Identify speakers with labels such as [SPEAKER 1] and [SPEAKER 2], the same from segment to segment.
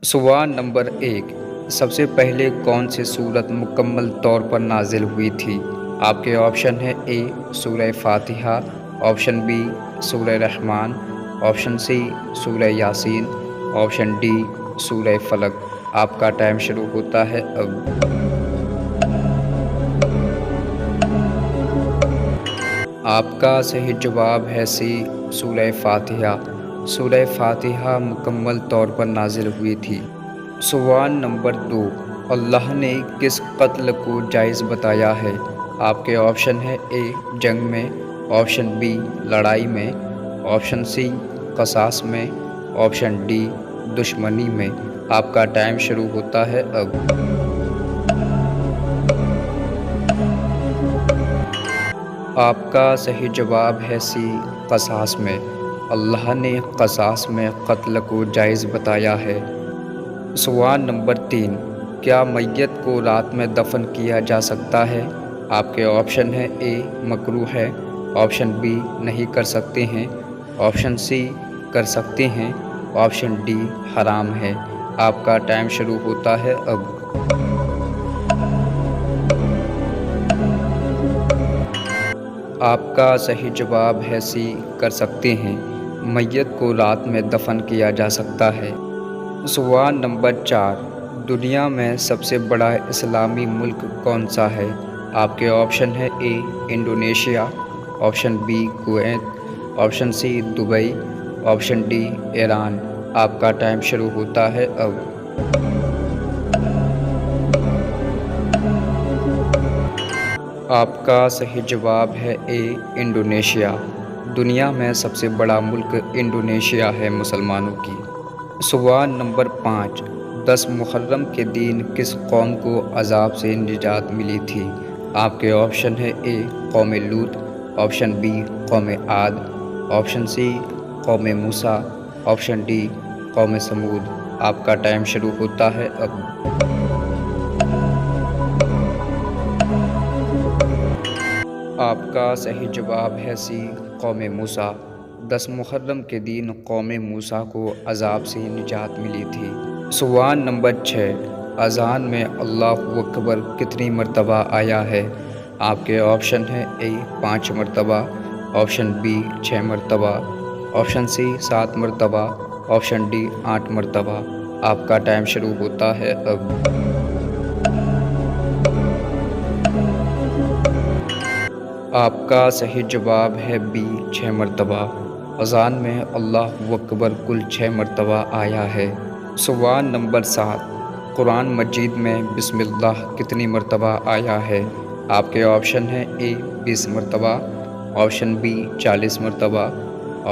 [SPEAKER 1] सवाल नंबर 1। सबसे पहले कौन सी सूरत मुकम्मल तौर पर नाजिल हुई थी? आपके ऑप्शन है ए सूरह फातिहा, ऑप्शन बी सूरह रहमान, ऑप्शन सी सूरह यासीन, ऑप्शन डी सूरह फलक। आपका टाइम शुरू होता है अब। आपका सही जवाब है सी सूरह फातिहा। सूरह फातिहा मुकम्मल तौर पर नाजिल हुई थी। सवाल नंबर 2। अल्लाह ने किस कत्ल को जायज़ बताया है? आपके ऑप्शन है ए जंग में, ऑप्शन बी लड़ाई में, ऑप्शन सी क़सास में, ऑप्शन डी दुश्मनी में। आपका टाइम शुरू होता है अब। आपका सही जवाब है सी क़सास में। अल्लाह ने क़सास में कत्ल को जायज़ बताया है। सवाल नंबर 3। क्या मैयत को रात में दफन किया जा सकता है? आपके ऑप्शन है ए मकरूह है, ऑप्शन बी नहीं कर सकते हैं, ऑप्शन सी कर सकते हैं, ऑप्शन डी हराम है। आपका टाइम शुरू होता है अब। आपका सही जवाब है सी कर सकते हैं। मैयत को रात में दफन किया जा सकता है। सवाल नंबर 4। दुनिया में सबसे बड़ा इस्लामी मुल्क कौन सा है? आपके ऑप्शन है A Indonesia, option B Kuwait, option C Dubai, option D Iran. आपका टाइम शुरू होता है अब। आपका सही जवाब है ए इंडोनेशिया। दुनिया में सबसे बड़ा मुल्क इंडोनेशिया है मुसलमानों की। सवाल नंबर 5। 10 मुहर्रम के दिन किस कौम को अजाब से निजात मिली थी? आपके ऑप्शन है ए कौम लूत, ऑप्शन बी कौम आद, ऑप्शन सी कौम मूसा, ऑप्शन डी कौम समूद। आपका टाइम शुरू होता है अब। आपका सही जवाब है सी कौम मूसा। 10 मुहर्रम के दिन कौम मूसा को अजाब से निजात मिली थी। सवाल नंबर 6। अज़ान में अल्लाहु अकबर कितनी मरतबा आया है? आपके ऑप्शन है ए 5 मरतबा, ऑप्शन बी 6 मरतबा, ऑप्शन सी 7 मरतबा, ऑप्शन डी 8 मरतबा। आपका टाइम शुरू होता है अब। आपका सही जवाब है बी 6 मरतबा। अज़ान में अल्लाहु अकबर कुल 6 मरतबा आया है। सवाल नंबर 7। कुरान मजीद में बिस्मिल्लाह कितनी मरतबा आया है? आपके ऑप्शन है ए 20 मरतबा, ऑप्शन बी 40 मरतबा,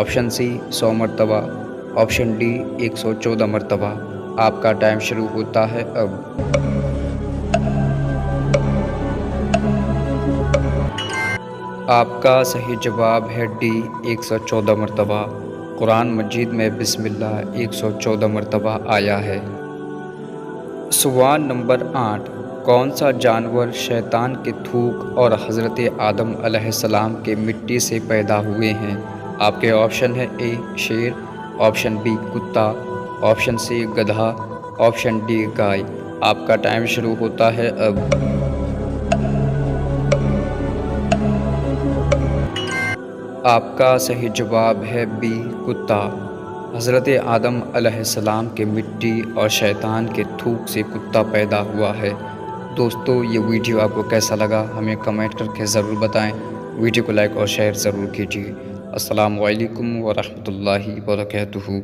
[SPEAKER 1] ऑप्शन सी 100 मरतबा, ऑप्शन डी 114 मरतबा। आपका टाइम शुरू होता है अब। आपका सही जवाब है डी 114 मरतबा। कुरान मजीद में बिस्मिल्लाह 114 मरतबा आया है। सवाल नंबर 8। कौन सा जानवर शैतान के थूक और हज़रत आदम अलैहिस्सलाम के मिट्टी से पैदा हुए हैं? आपके ऑप्शन है ए शेर, ऑप्शन बी कुत्ता, ऑप्शन सी गधा, ऑप्शन डी गाय। आपका टाइम शुरू होता है अब। आपका सही जवाब है बी कुत्ता। हज़रत आदम अलैहिस्सलाम के मिट्टी और शैतान के थूक से कुत्ता पैदा हुआ है। दोस्तों, ये वीडियो आपको कैसा लगा हमें कमेंट करके ज़रूर बताएं। वीडियो को लाइक और शेयर ज़रूर कीजिए। अस्सलामु अलैकुम व रहमतुल्लाहि व बरकातुहू।